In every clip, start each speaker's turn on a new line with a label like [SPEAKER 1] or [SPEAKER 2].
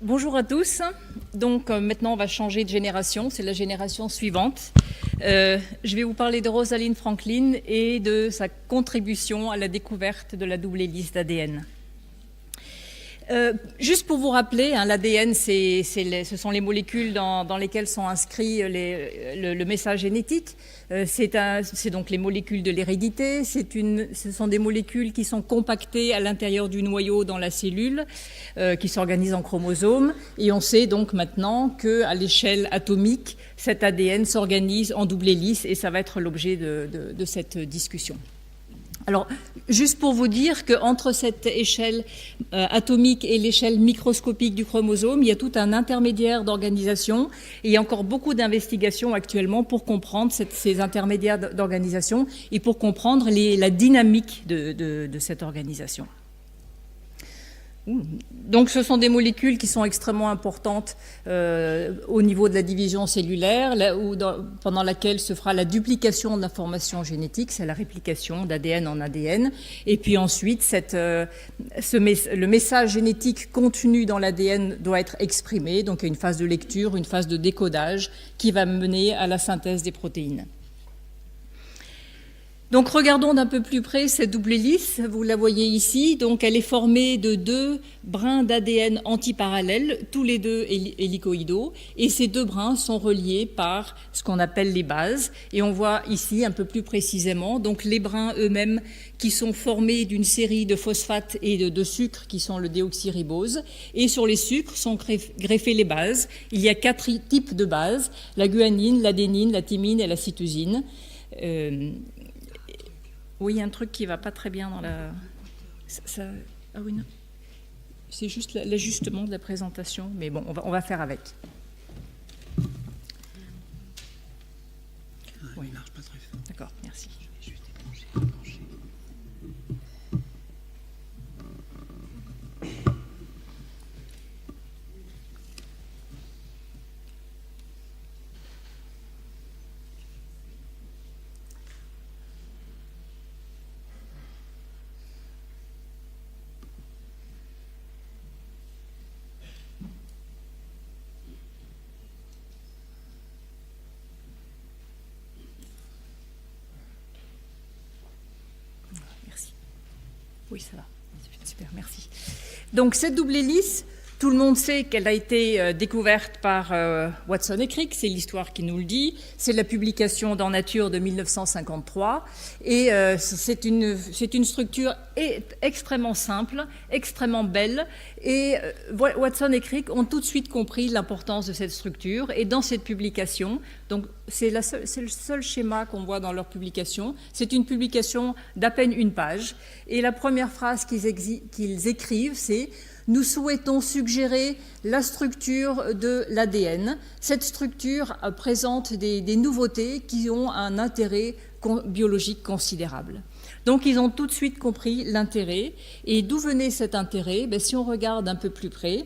[SPEAKER 1] Bonjour à tous. Donc maintenant on va changer de génération, c'est la génération suivante. Je vais vous parler de Rosalind Franklin et de sa contribution à la découverte de la double hélice d'ADN. Juste pour vous rappeler, hein, l'ADN, ce sont les molécules dans lesquelles sont inscrits le message génétique. C'est donc les molécules de l'hérédité. Ce sont des molécules qui sont compactées à l'intérieur du noyau dans la cellule, qui s'organisent en chromosomes. Et on sait donc maintenant qu'à l'échelle atomique, cet ADN s'organise en double hélice, et ça va être l'objet de cette discussion. Alors, juste pour vous dire qu'entre cette échelle atomique et l'échelle microscopique du chromosome, il y a tout un intermédiaire d'organisation, et il y a encore beaucoup d'investigations actuellement pour comprendre ces intermédiaires d'organisation et pour comprendre la dynamique de cette organisation. Donc ce sont des molécules qui sont extrêmement importantes au niveau de la division cellulaire, pendant laquelle se fera la duplication de l'information génétique, c'est la réplication d'ADN en ADN. Et puis ensuite, le message génétique contenu dans l'ADN doit être exprimé, donc il y a une phase de lecture, une phase de décodage qui va mener à la synthèse des protéines. Donc regardons d'un peu plus près cette double hélice, vous la voyez ici, donc elle est formée de deux brins d'ADN antiparallèles, tous les deux hélicoïdaux, et ces deux brins sont reliés par ce qu'on appelle les bases, et on voit ici un peu plus précisément donc les brins eux-mêmes qui sont formés d'une série de phosphates et de sucres qui sont le déoxyribose, et sur les sucres sont greffées les bases. Il y a 4 types de bases, la guanine, l'adénine, la thymine et la cytosine. Oui, il y a un truc qui ne va pas très bien dans la... Ah oui, non. C'est juste l'ajustement de la présentation, mais bon, on va faire avec.
[SPEAKER 2] Oui, il ne marche pas très fort.
[SPEAKER 1] D'accord, merci.
[SPEAKER 2] Je vais juste éponger.
[SPEAKER 1] Merci. Oui, ça va. Super, merci. Donc, cette double hélice, tout le monde sait qu'elle a été découverte par Watson et Crick, c'est l'histoire qui nous le dit. C'est la publication dans Nature de 1953. Et c'est une structure extrêmement simple, extrêmement belle. Et Watson et Crick ont tout de suite compris l'importance de cette structure. Et dans cette publication, donc c'est le seul schéma qu'on voit dans leur publication, c'est une publication d'à peine une page. Et la première phrase qu'ils écrivent, c'est « Nous souhaitons suggérer la structure de l'ADN. Cette structure présente des nouveautés qui ont un intérêt biologique considérable. » Donc, ils ont tout de suite compris l'intérêt. Et d'où venait cet intérêt? Si on regarde un peu plus près,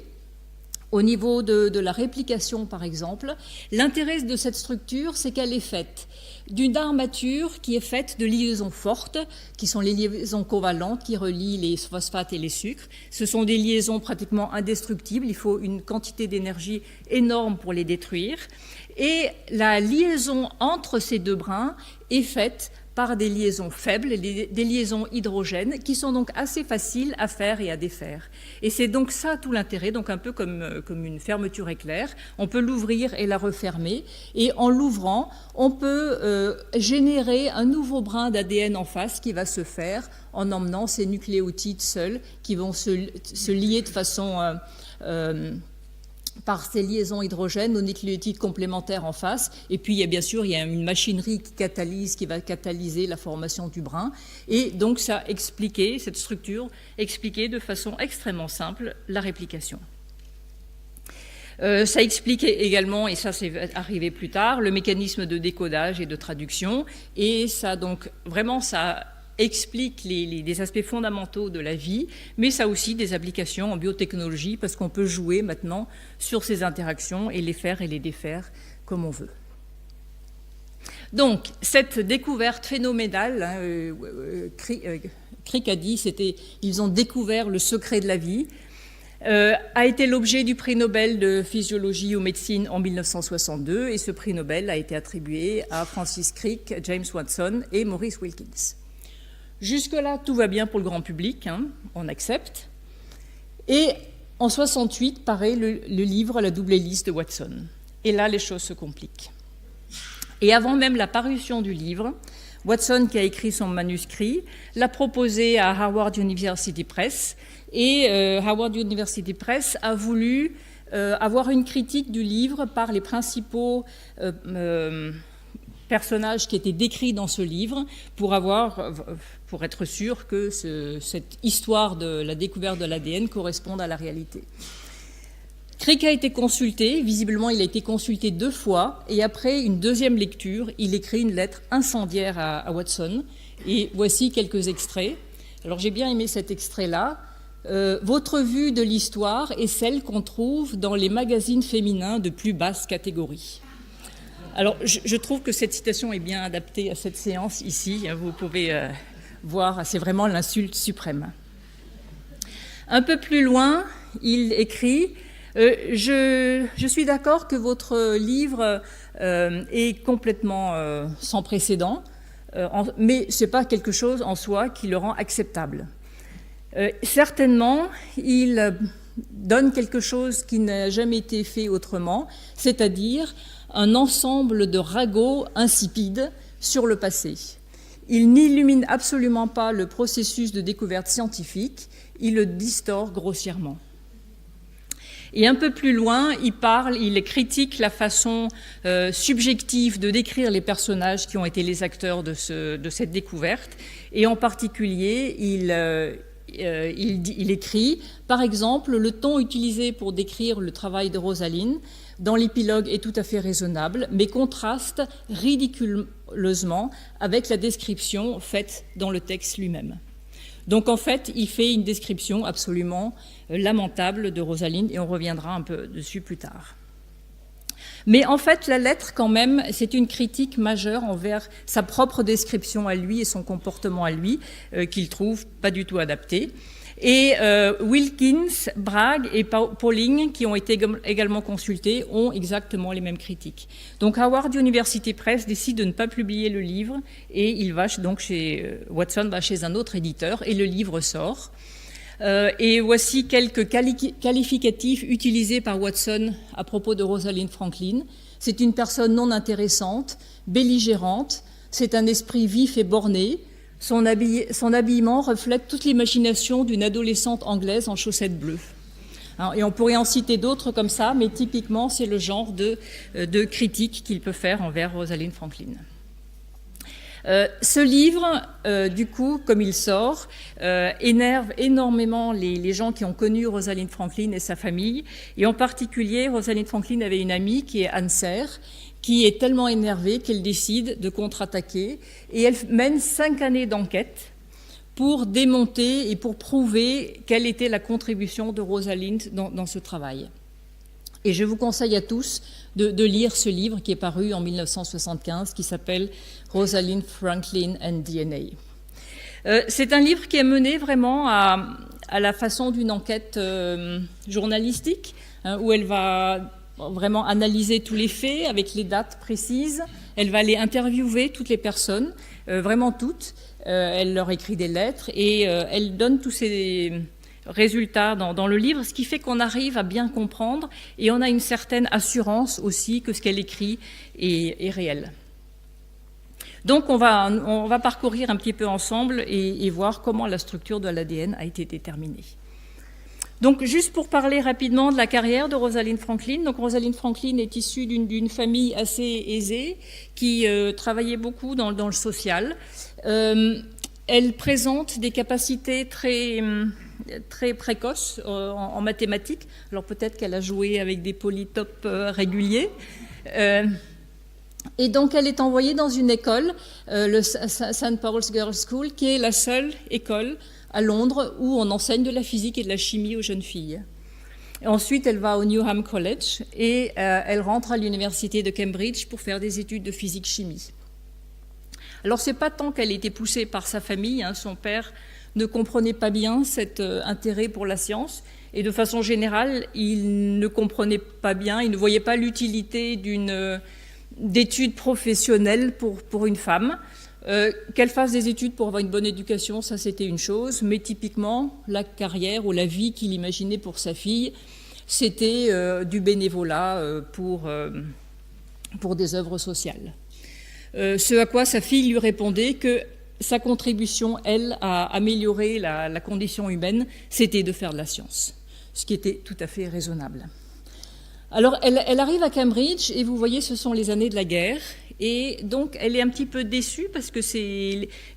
[SPEAKER 1] au niveau de la réplication, par exemple, l'intérêt de cette structure, c'est qu'elle est faite d'une armature qui est faite de liaisons fortes, qui sont les liaisons covalentes qui relient les phosphates et les sucres. Ce sont des liaisons pratiquement indestructibles. Il faut une quantité d'énergie énorme pour les détruire. Et la liaison entre ces deux brins est faite par des liaisons faibles, des liaisons hydrogènes, qui sont donc assez faciles à faire et à défaire. Et c'est donc ça tout l'intérêt, donc un peu comme une fermeture éclair. On peut l'ouvrir et la refermer, et en l'ouvrant, on peut générer un nouveau brin d'ADN en face qui va se faire en emmenant ces nucléotides seuls qui vont se lier de façon... par ces liaisons hydrogènes aux nucléotides complémentaires en face. Et puis, il y a une machinerie qui va catalyser la formation du brin. Et donc, cette structure expliquait de façon extrêmement simple la réplication. Ça explique également, et ça c'est arrivé plus tard, le mécanisme de décodage et de traduction. Et ça, donc, vraiment, ça explique des aspects fondamentaux de la vie, mais ça a aussi des applications en biotechnologie parce qu'on peut jouer maintenant sur ces interactions et les faire et les défaire comme on veut. Donc, cette découverte phénoménale, Crick a dit, ils ont découvert le secret de la vie. a été l'objet du prix Nobel de physiologie ou médecine en 1962, et ce prix Nobel a été attribué à Francis Crick, James Watson et Maurice Wilkins. Jusque-là, tout va bien pour le grand public, hein, on accepte. Et en 68 paraît le livre La double hélice de Watson. Et là, les choses se compliquent. Et avant même la parution du livre, Watson, qui a écrit son manuscrit, l'a proposé à Harvard University Press, et Harvard University Press a voulu avoir une critique du livre par les principaux personnages qui étaient décrits dans ce livre pour être sûr que cette histoire de la découverte de l'ADN corresponde à la réalité. Crick a été consulté, visiblement il a été consulté 2 fois, et après une deuxième lecture, il écrit une lettre incendiaire à Watson, et voici quelques extraits. Alors j'ai bien aimé cet extrait-là. Votre vue de l'histoire est celle qu'on trouve dans les magazines féminins de plus basse catégorie. Alors je trouve que cette citation est bien adaptée à cette séance ici, vous pouvez voir, c'est vraiment l'insulte suprême. Un peu plus loin, il écrit je suis d'accord que votre livre est complètement sans précédent, mais ce n'est pas quelque chose en soi qui le rend acceptable. Certainement, il donne quelque chose qui n'a jamais été fait autrement, c'est-à-dire un ensemble de ragots insipides sur le passé. Il n'illumine absolument pas le processus de découverte scientifique, il le distord grossièrement. Et un peu plus loin, il critique la façon subjective de décrire les personnages qui ont été les acteurs de cette découverte. Et en particulier, il écrit, par exemple, le ton utilisé pour décrire le travail de Rosalind dans l'épilogue est tout à fait raisonnable, mais contraste ridiculeusement avec la description faite dans le texte lui-même. Donc en fait, il fait une description absolument lamentable de Rosalind, et on reviendra un peu dessus plus tard. Mais en fait, la lettre, quand même, c'est une critique majeure envers sa propre description à lui et son comportement à lui, qu'il trouve pas du tout adapté. Et Wilkins, Bragg et Pauling, qui ont été également consultés, ont exactement les mêmes critiques. Donc Harvard University Press décide de ne pas publier le livre, et il va donc Watson va chez un autre éditeur, et le livre sort. Et voici quelques qualificatifs utilisés par Watson à propos de Rosalind Franklin. C'est une personne non intéressante, belligérante, c'est un esprit vif et borné. Son habillement reflète toute l'imagination d'une adolescente anglaise en chaussettes bleues. Et on pourrait en citer d'autres comme ça, mais typiquement, c'est le genre de critique qu'il peut faire envers Rosalind Franklin. Ce livre, du coup, comme il sort, énerve énormément les gens qui ont connu Rosalind Franklin et sa famille. Et en particulier, Rosalind Franklin avait une amie qui est Anne Serre, qui est tellement énervée qu'elle décide de contre-attaquer. Et elle mène 5 années d'enquête pour démonter et pour prouver quelle était la contribution de Rosalind dans ce travail. Et je vous conseille à tous de lire ce livre qui est paru en 1975, qui s'appelle Rosalind Franklin and DNA. C'est un livre qui est mené vraiment à la façon d'une enquête journalistique, où elle va vraiment analyser tous les faits avec les dates précises. Elle va aller interviewer toutes les personnes, vraiment toutes. Elle leur écrit des lettres et elle donne tous ces résultats dans le livre, ce qui fait qu'on arrive à bien comprendre et on a une certaine assurance aussi que ce qu'elle écrit est réel. Donc on va parcourir un petit peu ensemble et voir comment la structure de l'ADN a été déterminée. Donc juste pour parler rapidement de la carrière de Rosalind Franklin. Donc Rosalind Franklin est issue d'une famille assez aisée qui travaillait beaucoup dans le social. Elle présente des capacités très précoces en mathématiques. Alors peut-être qu'elle a joué avec des polytopes réguliers. Et donc elle est envoyée dans une école, le St. Paul's Girls' School, qui est la seule école à Londres où on enseigne de la physique et de la chimie aux jeunes filles. Et ensuite, elle va au Newham College et elle rentre à l'université de Cambridge pour faire des études de physique-chimie. Alors, ce n'est pas tant qu'elle a été poussée par sa famille, son père ne comprenait pas bien cet intérêt pour la science, Et de façon générale, il ne comprenait pas bien, il ne voyait pas l'utilité d'études professionnelles pour une femme. Qu'elle fasse des études pour avoir une bonne éducation, ça c'était une chose, mais typiquement, la carrière ou la vie qu'il imaginait pour sa fille, c'était du bénévolat pour des œuvres sociales. Ce à quoi sa fille lui répondait que sa contribution, elle, à améliorer la condition humaine, c'était de faire de la science, ce qui était tout à fait raisonnable. Alors, elle arrive à Cambridge, et vous voyez, ce sont les années de la guerre, et donc elle est un petit peu déçue parce que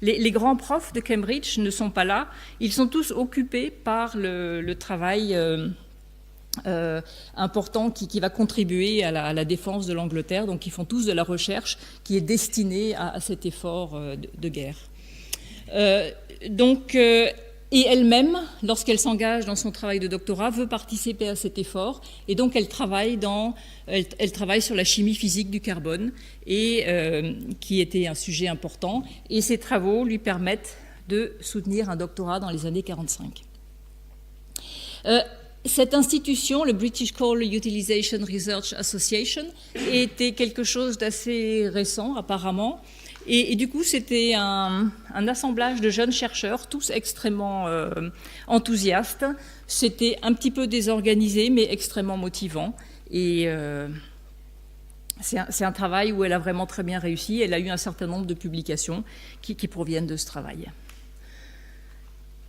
[SPEAKER 1] les grands profs de Cambridge ne sont pas là, ils sont tous occupés par le travail important qui va contribuer à la défense de l'Angleterre, donc ils font tous de la recherche qui est destinée à cet effort de guerre. Et elle-même, lorsqu'elle s'engage dans son travail de doctorat, veut participer à cet effort, et donc elle travaille sur la chimie physique du carbone, et qui était un sujet important, et ses travaux lui permettent de soutenir un doctorat dans les années 45. Cette institution, le British Coal Utilisation Research Association, était quelque chose d'assez récent apparemment. Et du coup, c'était un assemblage de jeunes chercheurs, tous extrêmement enthousiastes. C'était un petit peu désorganisé, mais extrêmement motivant. Et c'est un travail où elle a vraiment très bien réussi. Elle a eu un certain nombre de publications qui proviennent de ce travail.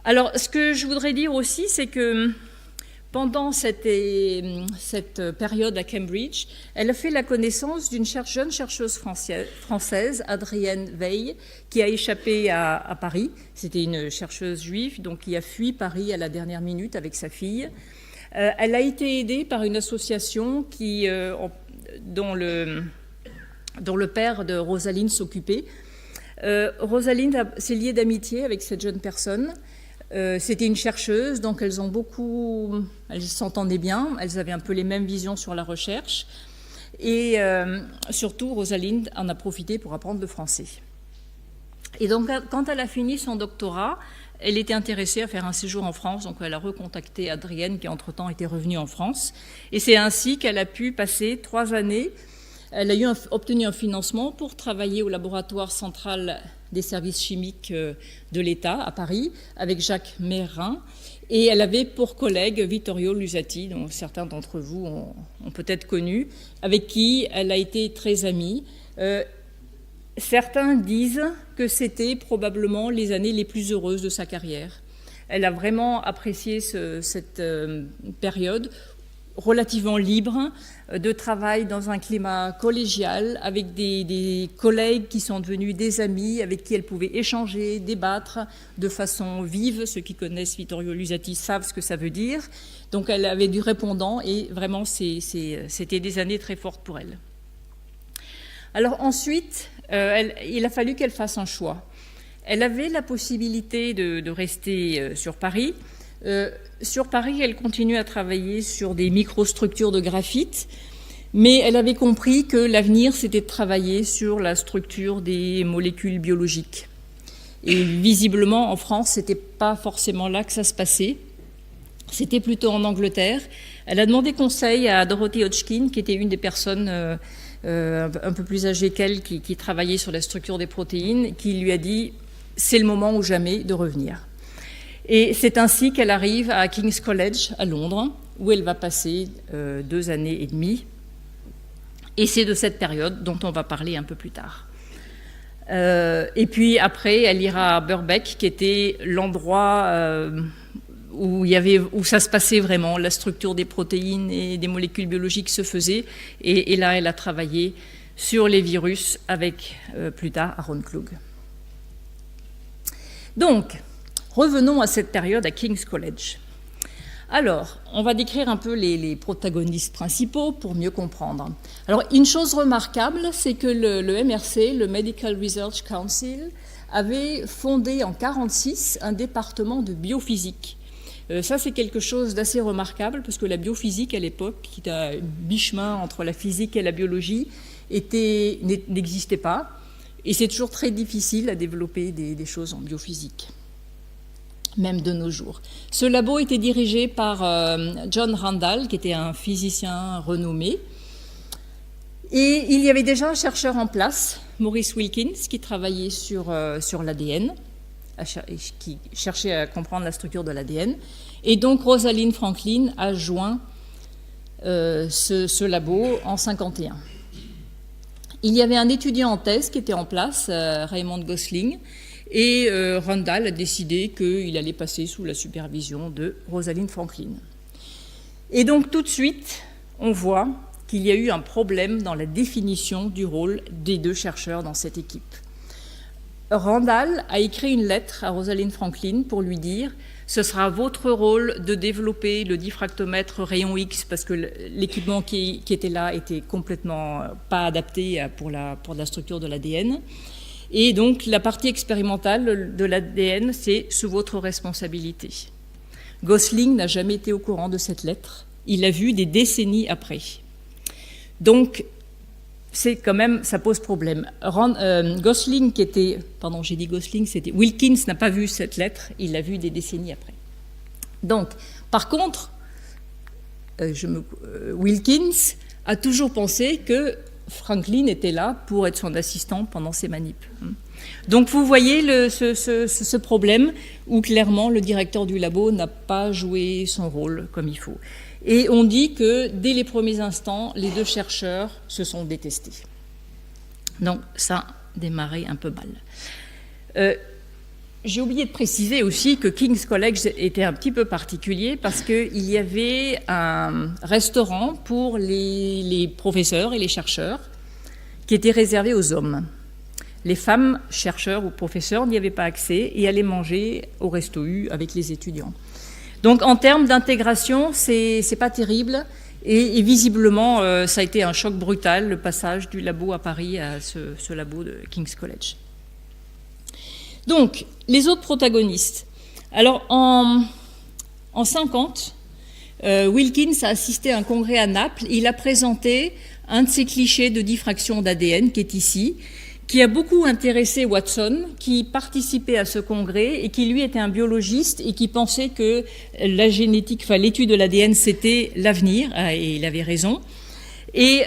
[SPEAKER 1] Alors, ce que je voudrais dire aussi, c'est que pendant cette période à Cambridge, elle a fait la connaissance d'une jeune chercheuse française, Adrienne Veil, qui a échappé à Paris. C'était une chercheuse juive, donc qui a fui Paris à la dernière minute avec sa fille. Elle a été aidée par une association dont le père de Rosalind s'occupait. Rosalind s'est liée d'amitié avec cette jeune personne. C'était une chercheuse, donc elles s'entendaient bien, elles avaient un peu les mêmes visions sur la recherche, et surtout Rosalind en a profité pour apprendre le français. Et donc quand elle a fini son doctorat, elle était intéressée à faire un séjour en France, donc elle a recontacté Adrienne qui entre-temps était revenue en France, et c'est ainsi qu'elle a pu passer 3 années. Elle a obtenu un financement pour travailler au laboratoire central des services chimiques de l'État à Paris avec Jacques Mérin, et elle avait pour collègue Vittorio Luzzati, dont certains d'entre vous ont peut-être connu, avec qui elle a été très amie. Certains disent que c'était probablement les années les plus heureuses de sa carrière. Elle a vraiment apprécié cette période relativement libre, de travail dans un climat collégial, avec des collègues qui sont devenus des amis, avec qui elle pouvait échanger, débattre de façon vive. Ceux qui connaissent Vittorio Luzzati savent ce que ça veut dire. Donc elle avait du répondant, et vraiment c'était des années très fortes pour elle. Alors ensuite, il a fallu qu'elle fasse un choix. Elle avait la possibilité de rester sur Paris. Sur Paris, elle continue à travailler sur des microstructures de graphite, mais elle avait compris que l'avenir, c'était de travailler sur la structure des molécules biologiques. Et visiblement, en France, ce n'était pas forcément là que ça se passait. C'était plutôt en Angleterre. Elle a demandé conseil à Dorothy Hodgkin, qui était une des personnes un peu plus âgée qu'elle, qui travaillait sur la structure des protéines, qui lui a dit « c'est le moment ou jamais de revenir ». Et c'est ainsi qu'elle arrive à King's College à Londres, où elle va passer 2 années et demie. Et c'est de cette période dont on va parler un peu plus tard. Et puis après, elle ira à Birkbeck, qui était l'endroit où ça se passait vraiment, la structure des protéines et des molécules biologiques se faisait. Et là, elle a travaillé sur les virus avec, plus tard, Aaron Klug. Donc, revenons à cette période à King's College. Alors, on va décrire un peu les protagonistes principaux pour mieux comprendre. Alors, une chose remarquable, c'est que le MRC, le Medical Research Council, avait fondé en 1946 un département de biophysique. Ça, c'est quelque chose d'assez remarquable, parce que la biophysique, à l'époque, qui est à mi-chemin entre la physique et la biologie, n'existait pas. Et c'est toujours très difficile à développer des choses en biophysique. même de nos jours. Ce labo était dirigé par John Randall, qui était un physicien renommé. Et il y avait déjà un chercheur en place, Maurice Wilkins, qui travaillait sur l'ADN, qui cherchait à comprendre la structure de l'ADN. Et donc Rosalind Franklin a joint ce labo en 1951. Il y avait un étudiant en thèse qui était en place, Raymond Gosling, et Randall a décidé qu'il allait passer sous la supervision de Rosalind Franklin. Et donc tout de suite, on voit qu'il y a eu un problème dans la définition du rôle des deux chercheurs dans cette équipe. Randall a écrit une lettre à Rosalind Franklin pour lui dire « Ce sera votre rôle de développer le diffractomètre rayon X parce que l'équipement qui était là était complètement pas adapté pour la structure de l'ADN. Et donc la partie expérimentale de l'ADN, c'est sous votre responsabilité. » Gosling n'a jamais été au courant de cette lettre. Il l'a vue des décennies après. Donc, c'est quand même, ça pose problème. Gosling, qui était, pardon, j'ai dit Gosling, c'était Wilkins n'a pas vu cette lettre, il l'a vue des décennies après. Donc, par contre, Wilkins a toujours pensé que Franklin était là pour être son assistant pendant ses manips. Donc, vous voyez ce problème où clairement le directeur du labo n'a pas joué son rôle comme il faut. Et on dit que dès les premiers instants, les deux chercheurs se sont détestés. Donc ça a démarré un peu mal. J'ai oublié de préciser aussi que King's College était un petit peu particulier parce qu'il y avait un restaurant pour les professeurs et les chercheurs qui était réservé aux hommes. Les femmes chercheurs ou professeurs n'y avaient pas accès et allaient manger au Resto U avec les étudiants. Donc en termes d'intégration, c'est pas terrible et visiblement ça a été un choc brutal le passage du labo à Paris à ce labo de King's College. Donc les autres protagonistes. Alors en 50, Wilkins a assisté à un congrès à Naples. Il a présenté un de ses clichés de diffraction d'ADN qui est ici, qui a beaucoup intéressé Watson, qui participait à ce congrès et qui, lui, était un biologiste et qui pensait que la génétique, enfin l'étude de l'ADN, c'était l'avenir, et il avait raison. Et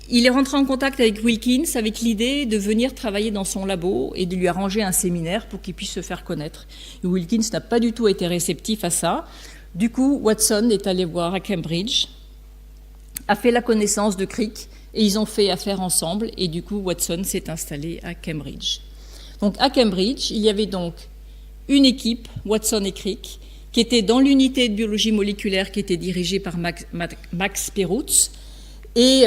[SPEAKER 1] il est rentré en contact avec Wilkins avec l'idée de venir travailler dans son labo et de lui arranger un séminaire pour qu'il puisse se faire connaître. Et Wilkins n'a pas du tout été réceptif à ça. Du coup, Watson est allé voir à Cambridge, a fait la connaissance de Crick, et ils ont fait affaire ensemble, et du coup, Watson s'est installé à Cambridge. Donc, à Cambridge, il y avait donc une équipe, Watson et Crick, qui était dans l'unité de biologie moléculaire qui était dirigée par Max Perutz, et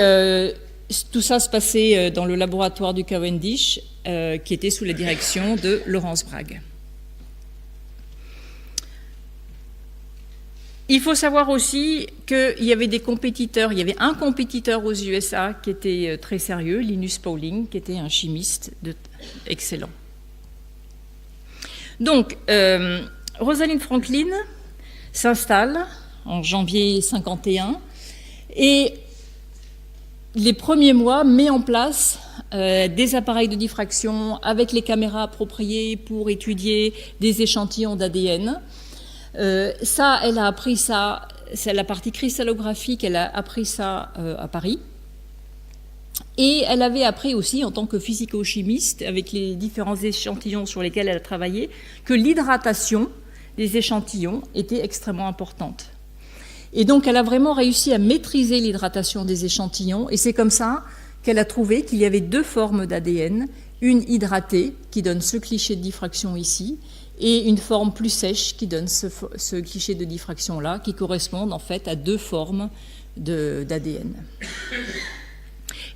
[SPEAKER 1] tout ça se passait dans le laboratoire du Cavendish, qui était sous la direction de Lawrence Bragg. Il faut savoir aussi qu'il y avait des compétiteurs. Il y avait un compétiteur aux USA qui était très sérieux, Linus Pauling, qui était un chimiste excellent. Donc, Rosalind Franklin s'installe en janvier 1951 et les premiers mois met en place des appareils de diffraction avec les caméras appropriées pour étudier des échantillons d'ADN. Ça, elle a appris ça, c'est la partie cristallographique, elle a appris ça à Paris. Et elle avait appris aussi, en tant que physico-chimiste, avec les différents échantillons sur lesquels elle a travaillé, que l'hydratation des échantillons était extrêmement importante. Et donc, elle a vraiment réussi à maîtriser l'hydratation des échantillons, et c'est comme ça qu'elle a trouvé qu'il y avait deux formes d'ADN, une hydratée, qui donne ce cliché de diffraction ici, et une forme plus sèche qui donne ce cliché de diffraction-là, qui correspondent en fait à deux formes d'ADN.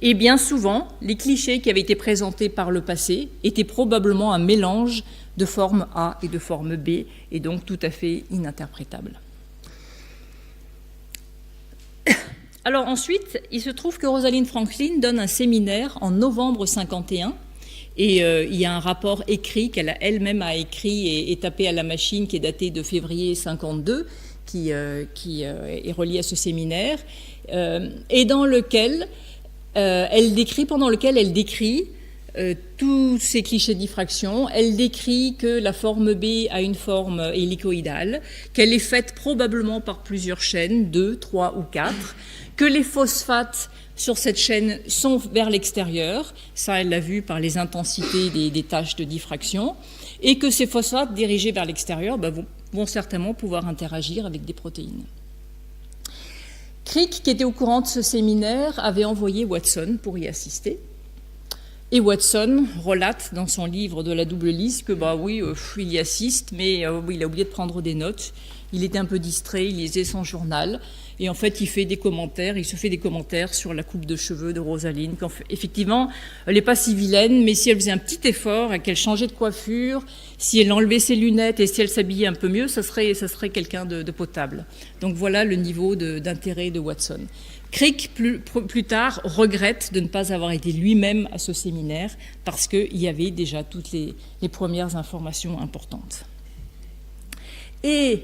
[SPEAKER 1] Et bien souvent, les clichés qui avaient été présentés par le passé étaient probablement un mélange de forme A et de forme B, et donc tout à fait ininterprétable. Alors ensuite, il se trouve que Rosalind Franklin donne un séminaire en novembre 1951, et il y a un rapport écrit qu'elle elle-même a écrit et tapé à la machine, qui est daté de février 1952, qui est relié à ce séminaire, et dans lequel elle décrit tous ces clichés de diffraction. Elle décrit que la forme B a une forme hélicoïdale, qu'elle est faite probablement par plusieurs chaînes, 2, 3 ou 4, que les phosphates sur cette chaîne sont vers l'extérieur, ça elle l'a vu par les intensités des tâches de diffraction, et que ces phosphates dirigés vers l'extérieur vont certainement pouvoir interagir avec des protéines. Crick, qui était au courant de ce séminaire, avait envoyé Watson pour y assister. Et Watson relate dans son livre de la double lisse que il y assiste, mais il a oublié de prendre des notes. Il était un peu distrait, il lisait son journal. Et en fait, il se fait des commentaires sur la coupe de cheveux de Rosaline. Effectivement, elle n'est pas si vilaine, mais si elle faisait un petit effort et qu'elle changeait de coiffure, si elle enlevait ses lunettes et si elle s'habillait un peu mieux, ça serait quelqu'un de potable. Donc voilà le niveau d'intérêt de Watson. Crick, plus tard, regrette de ne pas avoir été lui-même à ce séminaire parce qu'il y avait déjà toutes les premières informations importantes. Et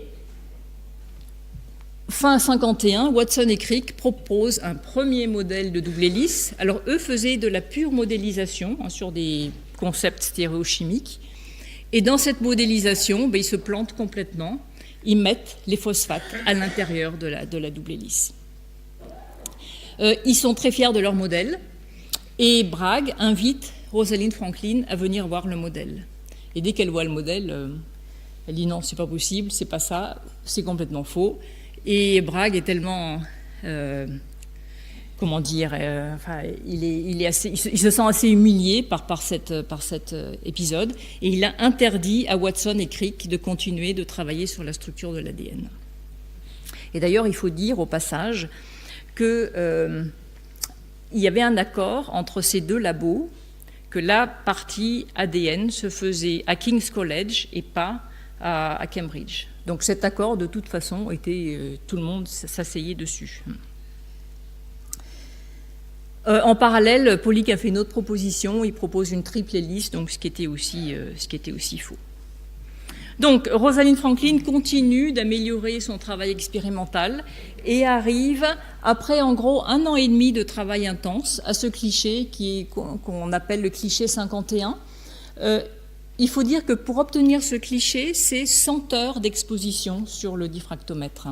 [SPEAKER 1] fin 51, Watson et Crick proposent un premier modèle de double hélice. Alors eux faisaient de la pure modélisation sur des concepts stéréochimiques. Et dans cette modélisation, ils se plantent complètement. Ils mettent les phosphates à l'intérieur de la double hélice. Ils sont très fiers de leur modèle. Et Bragg invite Rosalind Franklin à venir voir le modèle. Et dès qu'elle voit le modèle, elle dit non, c'est pas possible, c'est pas ça, c'est complètement faux. Et Bragg est tellement, il se sent assez humilié par cet épisode, et il a interdit à Watson et Crick de continuer de travailler sur la structure de l'ADN. Et d'ailleurs, il faut dire au passage qu'il y avait un accord entre ces deux labos, que la partie ADN se faisait à King's College et pas à Cambridge. Donc cet accord, de toute façon, tout le monde s'asseyait dessus. En parallèle, Pollock a fait une autre proposition. Il propose une triple hélice, donc ce qui était aussi faux. Donc Rosalind Franklin continue d'améliorer son travail expérimental et arrive, après en gros 1 an et demi de travail intense, à ce cliché qu'on appelle le cliché 51. Il faut dire que pour obtenir ce cliché, c'est 100 heures d'exposition sur le diffractomètre.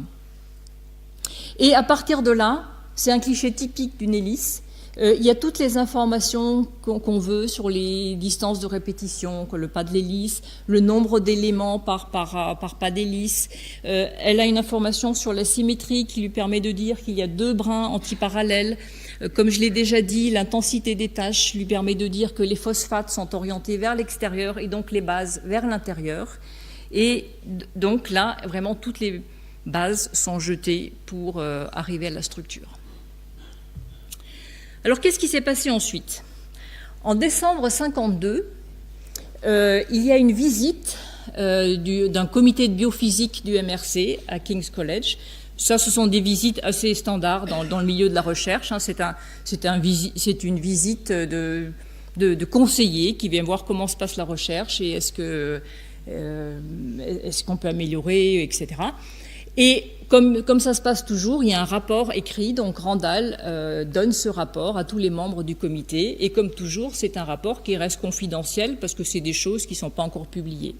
[SPEAKER 1] Et à partir de là, c'est un cliché typique d'une hélice. Il y a toutes les informations qu'on veut sur les distances de répétition, le pas de l'hélice, le nombre d'éléments par pas d'hélice. Elle a une information sur la symétrie qui lui permet de dire qu'il y a 2 brins antiparallèles. Comme je l'ai déjà dit, l'intensité des tâches lui permet de dire que les phosphates sont orientés vers l'extérieur et donc les bases vers l'intérieur. Et donc là, vraiment, toutes les bases sont jetées pour arriver à la structure. Alors, qu'est-ce qui s'est passé ensuite ? En décembre 1952, il y a une visite d'un comité de biophysique du MRC à King's College. Ça, ce sont des visites assez standards dans le milieu de la recherche. C'est une visite de conseillers qui viennent voir comment se passe la recherche et est-ce qu'on peut améliorer, etc. Et comme ça se passe toujours, il y a un rapport écrit, donc Randall donne ce rapport à tous les membres du comité, et comme toujours, c'est un rapport qui reste confidentiel parce que c'est des choses qui ne sont pas encore publiées.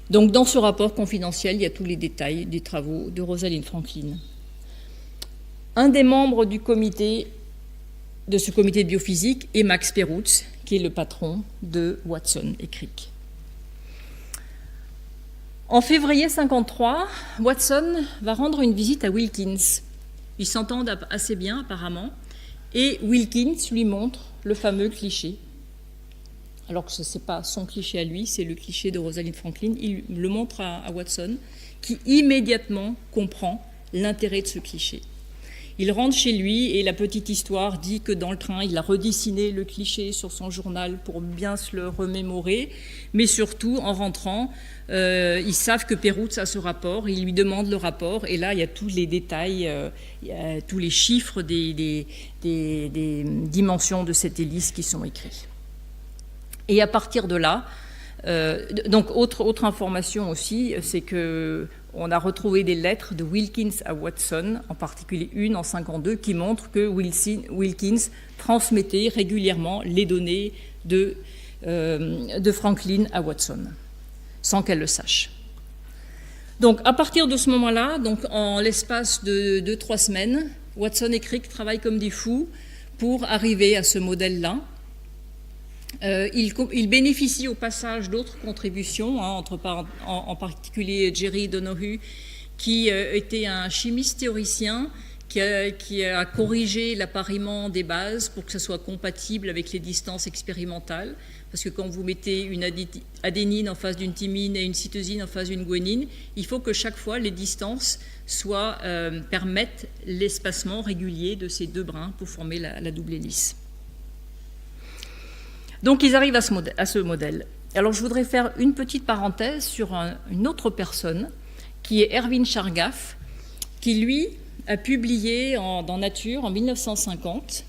[SPEAKER 1] Donc dans ce rapport confidentiel, il y a tous les détails des travaux de Rosalind Franklin. Un des membres de ce comité de biophysique est Max Perutz, qui est le patron de Watson et Crick. En février 1953, Watson va rendre une visite à Wilkins. Ils s'entendent assez bien apparemment, et Wilkins lui montre le fameux cliché. Alors que ce n'est pas son cliché à lui, c'est le cliché de Rosalind Franklin. Il le montre à Watson, qui immédiatement comprend l'intérêt de ce cliché. Il rentre chez lui et la petite histoire dit que dans le train, il a redessiné le cliché sur son journal pour bien se le remémorer. Mais surtout, en rentrant, ils savent que Perutz a ce rapport, ils lui demandent le rapport, et là, il y a tous les détails, tous les chiffres des dimensions de cette hélice qui sont écrits. Et à partir de là, donc autre information aussi, c'est que on a retrouvé des lettres de Wilkins à Watson, en particulier une en 1952, qui montre que Wilkins transmettait régulièrement les données de Franklin à Watson, sans qu'elle le sache. Donc, à partir de ce moment-là, donc en l'espace de 2-3 semaines, Watson et Crick travaillent comme des fous pour arriver à ce modèle-là. Il bénéficie au passage d'autres contributions, en particulier Jerry Donohue, qui était un chimiste théoricien qui a corrigé l'appariement des bases pour que ça soit compatible avec les distances expérimentales. Parce que quand vous mettez une adénine en face d'une thymine et une cytosine en face d'une guanine, il faut que chaque fois les distances permettent l'espacement régulier de ces deux brins pour former la double hélice. Donc ils arrivent à ce modèle. Alors je voudrais faire une petite parenthèse sur une autre personne, qui est Erwin Chargaff, qui lui a publié dans Nature en 1950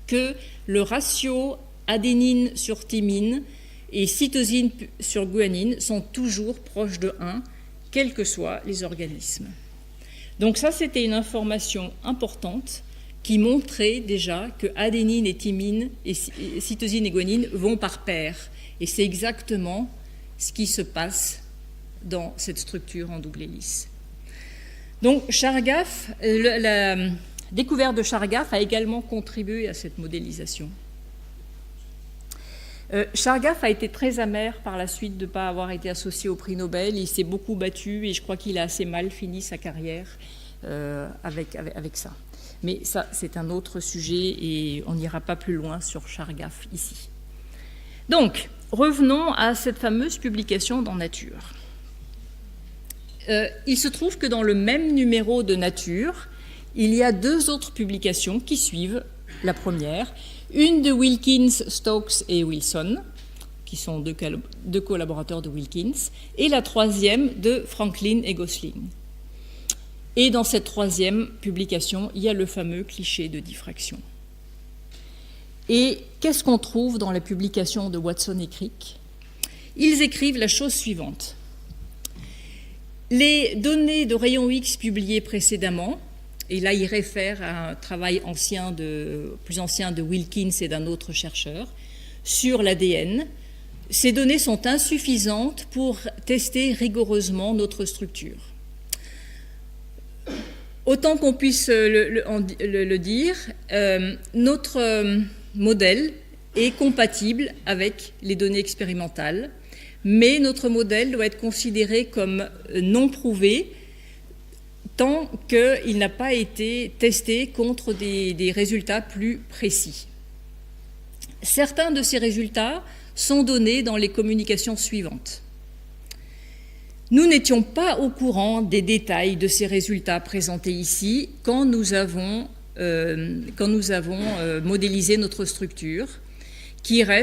[SPEAKER 1] que le ratio adénine sur thymine et cytosine sur guanine sont toujours proches de 1, quels que soient les organismes. Donc ça, c'était une information importante qui montrait déjà que adénine et thymine, et cytosine et guanine vont par paire. Et c'est exactement ce qui se passe dans cette structure en double hélice. Donc Chargaff, la découverte de Chargaff a également contribué à cette modélisation. Chargaff a été très amer par la suite de ne pas avoir été associé au prix Nobel. Il s'est beaucoup battu et je crois qu'il a assez mal fini sa carrière avec ça. Mais ça, c'est un autre sujet et on n'ira pas plus loin sur Chargaff ici. Donc, revenons à cette fameuse publication dans Nature. Il se trouve que dans le même numéro de Nature, il y a 2 autres publications qui suivent la première. Une de Wilkins, Stokes et Wilson, qui sont deux collaborateurs de Wilkins, et la troisième de Franklin et Gosling. Et dans cette troisième publication, il y a le fameux cliché de diffraction. Et qu'est-ce qu'on trouve dans la publication de Watson et Crick? Ils écrivent la chose suivante. Les données de rayons X publiées précédemment, et là ils réfèrent à un travail plus ancien de Wilkins et d'un autre chercheur, sur l'ADN, ces données sont insuffisantes pour tester rigoureusement notre structure. Autant qu'on puisse le dire, notre modèle est compatible avec les données expérimentales, mais notre modèle doit être considéré comme non prouvé tant qu'il n'a pas été testé contre des résultats plus précis. Certains de ces résultats sont donnés dans les communications suivantes. Nous n'étions pas au courant des détails de ces résultats présentés ici quand nous avons modélisé notre structure, qui a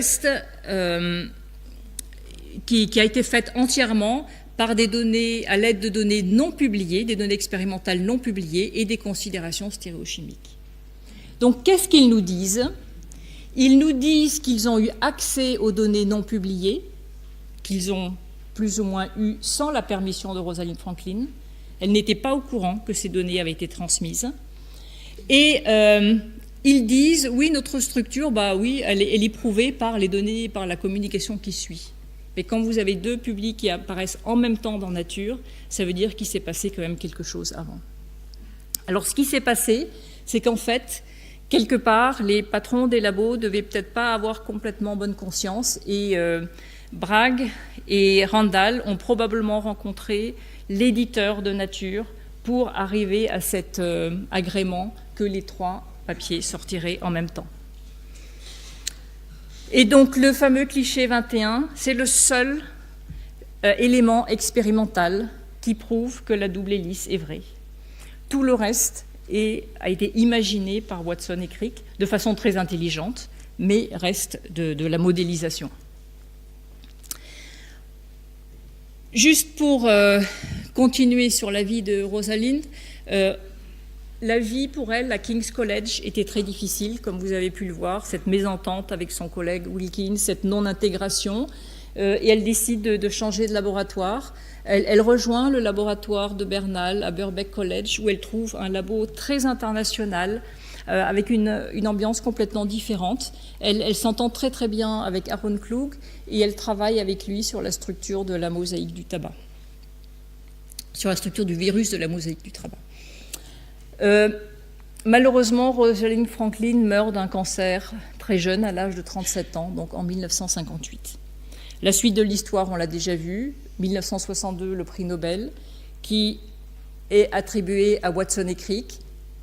[SPEAKER 1] été faite entièrement par des données, à l'aide de données non publiées, des données expérimentales non publiées et des considérations stéréochimiques. Donc, qu'est-ce qu'ils nous disent? Ils nous disent qu'ils ont eu accès aux données non publiées, qu'ils ont plus ou moins eu sans la permission de Rosalind Franklin. Elle n'était pas au courant que ces données avaient été transmises. Et ils disent, oui, notre structure, oui, elle est prouvée par les données, par la communication qui suit. Mais quand vous avez 2 publics qui apparaissent en même temps dans Nature, ça veut dire qu'il s'est passé quand même quelque chose avant. Alors, ce qui s'est passé, c'est qu'en fait, quelque part, les patrons des labos ne devaient peut-être pas avoir complètement bonne conscience et Bragg et Randall ont probablement rencontré l'éditeur de Nature pour arriver à cet agrément que les 3 papiers sortiraient en même temps. Et donc le fameux cliché 21, c'est le seul élément expérimental qui prouve que la double hélice est vraie. Tout le reste a été imaginé par Watson et Crick de façon très intelligente, mais reste de la modélisation. Juste pour continuer sur la vie de Rosalind, la vie pour elle à King's College était très difficile, comme vous avez pu le voir, cette mésentente avec son collègue Wilkins, cette non-intégration. et elle décide de changer de laboratoire. Elle rejoint le laboratoire de Bernal à Birkbeck College, où elle trouve un labo très international, avec une ambiance complètement différente. Elle s'entend très très bien avec Aaron Klug, et elle travaille avec lui sur la structure de la mosaïque du tabac, sur la structure du virus de la mosaïque du tabac. Malheureusement, Rosalind Franklin meurt d'un cancer très jeune, à l'âge de 37 ans, donc en 1958. La suite de l'histoire, on l'a déjà vu. 1962, le prix Nobel, qui est attribué à Watson et Crick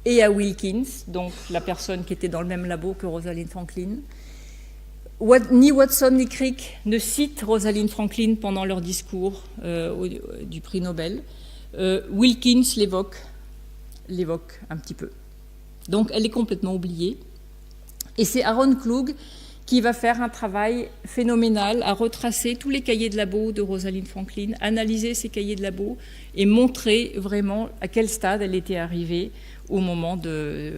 [SPEAKER 1] et à Wilkins, donc la personne qui était dans le même labo que Rosalind Franklin. Ni Watson ni Crick ne citent Rosalind Franklin pendant leur discours du prix Nobel. Wilkins l'évoque un petit peu. Donc elle est complètement oubliée. Et c'est Aaron Klug qui va faire un travail phénoménal à retracer tous les cahiers de labo de Rosalind Franklin, analyser ces cahiers de labo et montrer vraiment à quel stade elle était arrivée au moment de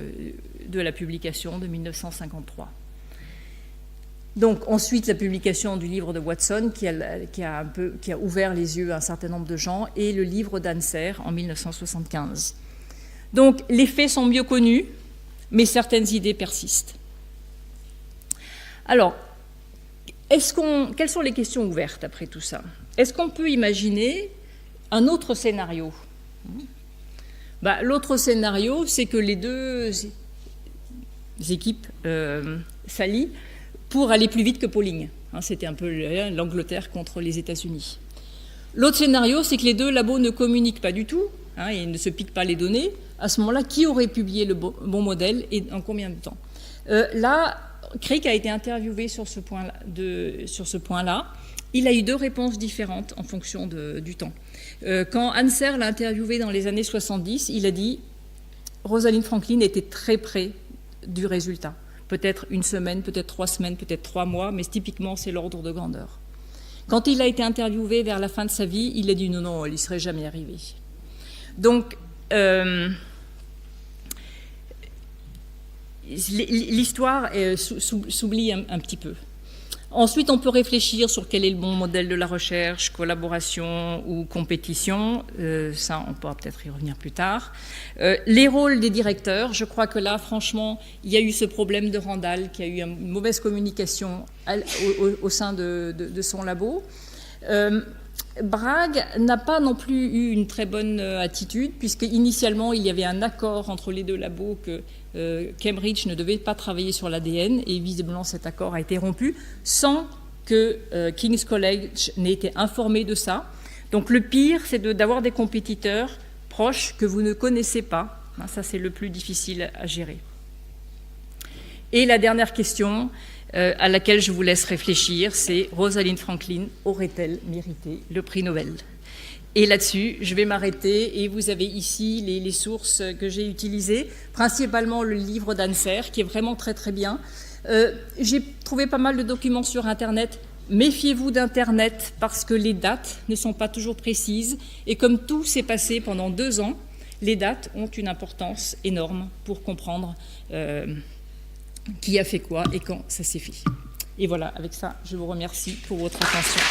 [SPEAKER 1] la publication de 1953. Donc ensuite la publication du livre de Watson qui a ouvert les yeux à un certain nombre de gens, et le livre d'Anser en 1975. Donc les faits sont mieux connus, mais certaines idées persistent. Alors, quelles sont les questions ouvertes après tout ça? Est-ce qu'on peut imaginer un autre scénario? L'autre scénario, c'est que les deux équipes s'allient pour aller plus vite que Pauling. C'était un peu l'Angleterre contre les États-Unis. L'autre scénario, c'est que les deux labos ne communiquent pas du tout, et ne se piquent pas les données. À ce moment-là, qui aurait publié le bon modèle et en combien de temps? Là, Crick a été interviewé sur ce point-là. Il a eu deux réponses différentes en fonction du temps. Quand Anser l'a interviewé dans les années 70, il a dit « Rosalind Franklin était très près du résultat. Peut-être une semaine, peut-être 3 semaines, peut-être 3 mois, mais typiquement, c'est l'ordre de grandeur. » Quand il a été interviewé vers la fin de sa vie, il a dit « Non, elle n'y serait jamais arrivée. » Donc, l'histoire s'oublie un petit peu. Ensuite, on peut réfléchir sur quel est le bon modèle de la recherche, collaboration ou compétition. Ça, on pourra peut-être y revenir plus tard. Les rôles des directeurs, je crois que là, franchement, il y a eu ce problème de Randall, qui a eu une mauvaise communication au sein de son labo. Bragg n'a pas non plus eu une très bonne attitude, puisque initialement il y avait un accord entre les deux labos que Cambridge ne devait pas travailler sur l'ADN, et visiblement cet accord a été rompu sans que King's College n'ait été informé de ça. Donc le pire, c'est d'avoir des compétiteurs proches que vous ne connaissez pas. Ça, c'est le plus difficile à gérer. Et la dernière question à laquelle je vous laisse réfléchir, c'est Rosalind Franklin aurait-elle mérité le prix Nobel? Et là-dessus, je vais m'arrêter, et vous avez ici les sources que j'ai utilisées, principalement le livre d'Anser, qui est vraiment très très bien. J'ai trouvé pas mal de documents sur Internet. Méfiez-vous d'Internet parce que les dates ne sont pas toujours précises, et comme tout s'est passé pendant 2 ans, les dates ont une importance énorme pour comprendre qui a fait quoi et quand ça s'est fait. Et voilà, avec ça, je vous remercie pour votre attention.